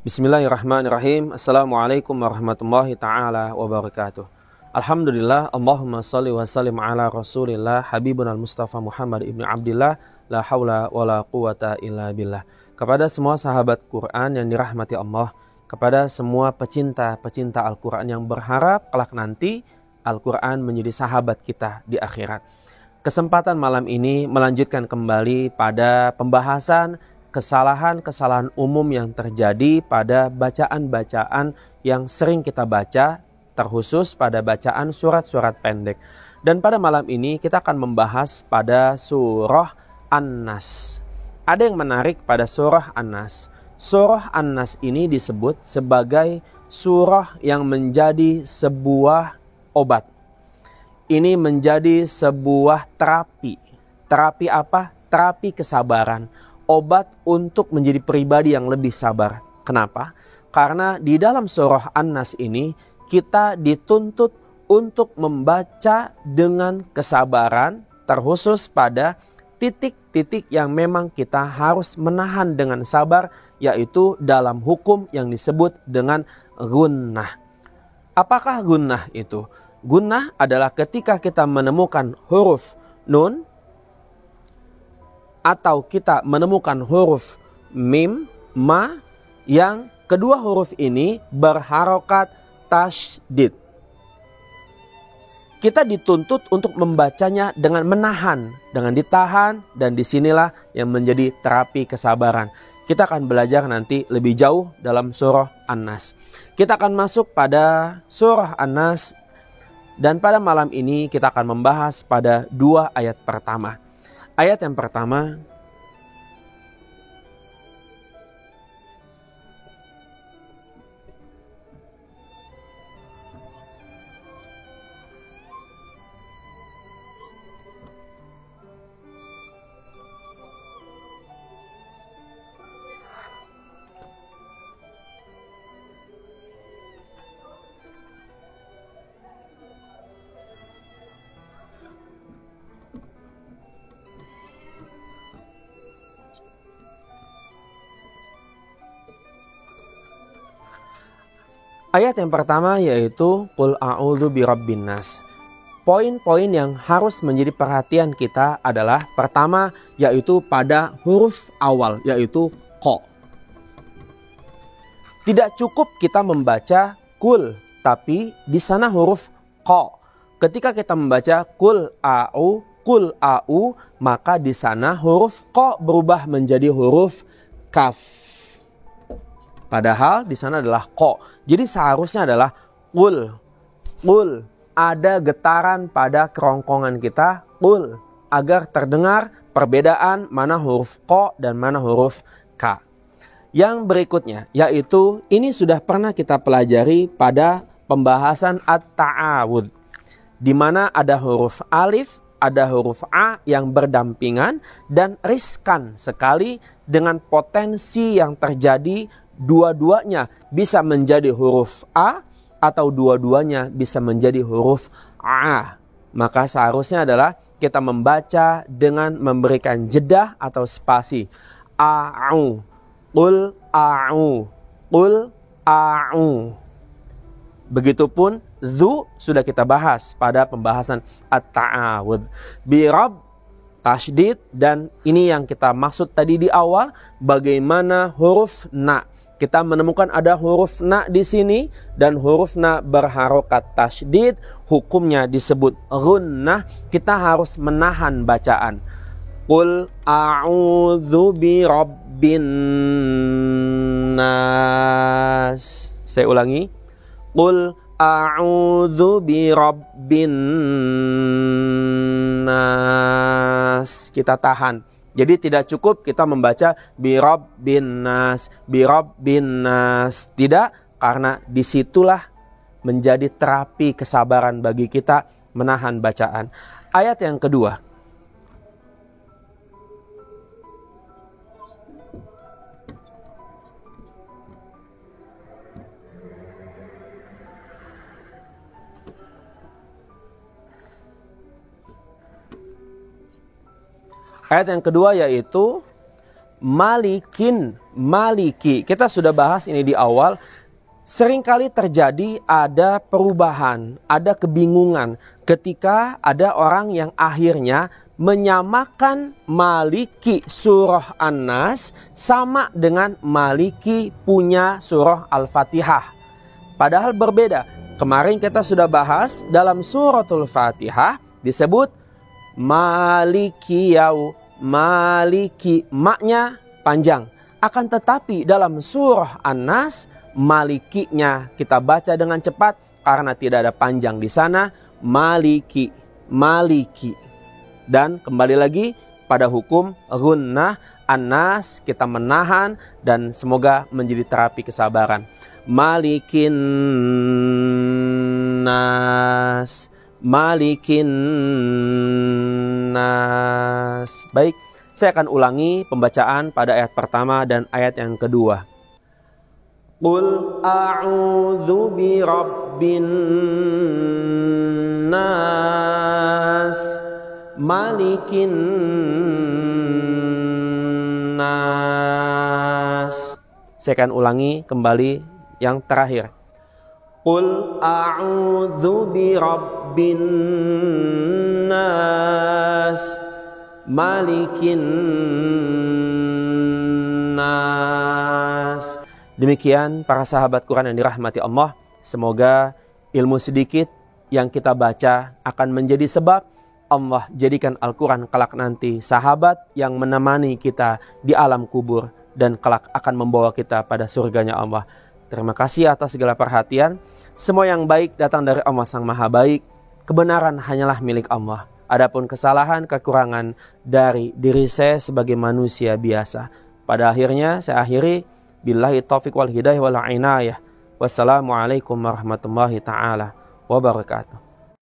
Bismillahirrahmanirrahim. Assalamualaikum warahmatullahi ta'ala wabarakatuh. Alhamdulillah, Allahumma salli wa sallim ala rasulillah Habibuna al-Mustafa Muhammad ibn Abdillah. La hawla wa la quwata illa billah. Kepada semua sahabat Quran yang dirahmati Allah, kepada semua pecinta Al-Quran yang berharap kelak nanti Al-Quran menjadi sahabat kita di akhirat. Kesempatan malam ini melanjutkan kembali pada pembahasan kesalahan-kesalahan umum yang terjadi pada bacaan-bacaan yang sering kita baca, terkhusus pada bacaan surat-surat pendek. Dan pada malam ini kita akan membahas pada surah An-Nas. Ada yang menarik pada surah An-Nas. Surah An-Nas ini disebut sebagai surah yang menjadi sebuah obat. Ini menjadi sebuah terapi. Terapi apa? Terapi kesabaran. Obat untuk menjadi pribadi yang lebih sabar. Kenapa? Karena di dalam surah An-Nas ini kita dituntut untuk membaca dengan kesabaran, terkhusus pada titik-titik yang memang kita harus menahan dengan sabar, yaitu dalam hukum yang disebut dengan gunnah. Apakah gunnah itu? Gunnah adalah ketika kita menemukan huruf nun atau kita menemukan huruf mim, ma, yang kedua huruf ini berharokat tasydid. Kita dituntut untuk membacanya dengan menahan, dengan ditahan, dan disinilah yang menjadi terapi kesabaran. Kita akan belajar nanti lebih jauh dalam surah An-Nas. Kita akan masuk pada surah An-Nas, dan pada malam ini kita akan membahas pada 2 ayat pertama. Ayat yang pertama, ayat yang pertama yaitu Qul a'udzu birabbin nas. Poin-poin yang harus menjadi perhatian kita adalah pertama yaitu pada huruf awal yaitu qa. Tidak cukup kita membaca kul, tapi di sana huruf qa. Ketika kita membaca kul a'u, maka di sana huruf qa berubah menjadi huruf kaf. Padahal di sana adalah qa. Jadi seharusnya adalah qul. Ada getaran pada kerongkongan kita, qul, agar terdengar perbedaan mana huruf qa dan mana huruf ka. Yang berikutnya yaitu ini sudah pernah kita pelajari pada pembahasan at-ta'awudz, di mana ada huruf alif, ada huruf a yang berdampingan dan riskan sekali dengan potensi yang terjadi dua-duanya bisa menjadi huruf A atau dua-duanya bisa menjadi huruf A. Maka seharusnya adalah kita membaca dengan memberikan jeda atau spasi. A'u, qul a'u, qul a'u. Begitupun dzu sudah kita bahas pada pembahasan at-ta'awudz. Birab tasydid, dan ini yang kita maksud tadi di awal, bagaimana huruf na. Kita menemukan ada huruf na di sini dan huruf na berharokat tasydid, hukumnya disebut gunnah. Kita harus menahan bacaan. Qul a'udzu birabbin nas. Saya ulangi. Qul a'udzu birabbin nas. Kita tahan. Jadi tidak cukup kita membaca birabbin nas. Tidak, karena disitulah menjadi terapi kesabaran bagi kita menahan bacaan. Ayat yang kedua. Ayat yang kedua yaitu malikin, maliki. Kita sudah bahas ini di awal. Seringkali terjadi ada perubahan, ada kebingungan ketika ada orang yang akhirnya menyamakan maliki surah An-Nas sama dengan maliki punya surah Al-Fatihah. Padahal berbeda. Kemarin kita sudah bahas dalam suratul Fatihah disebut maliki maliki, maknya panjang. Akan tetapi dalam surah An-Nas malikinya kita baca dengan cepat karena tidak ada panjang di sana, maliki, maliki. Dan kembali lagi pada hukum gunnah, An-Nas kita menahan dan semoga menjadi terapi kesabaran. Malikin nas, malikin nas. Baik, saya akan ulangi pembacaan pada ayat pertama dan ayat yang kedua. Qul a'udzu bi rabbin nas, malikin nas. Saya akan ulangi kembali yang terakhir. Qul a'udzu bi rabbin nas, malikin nas. Demikian para sahabat Quran yang dirahmati Allah. Semoga ilmu sedikit yang kita baca akan menjadi sebab Allah jadikan Al-Quran kelak nanti sahabat yang menemani kita di alam kubur dan kelak akan membawa kita pada surganya Allah. Terima kasih atas segala perhatian. Semua yang baik datang dari Allah Sang Maha Baik. Kebenaran hanyalah milik Allah. Adapun kesalahan, kekurangan dari diri saya sebagai manusia biasa. Pada akhirnya saya akhiri. Billahi taufiq wal hidayah wal inayah. Wassalamualaikum warahmatullahi ta'ala wabarakatuh.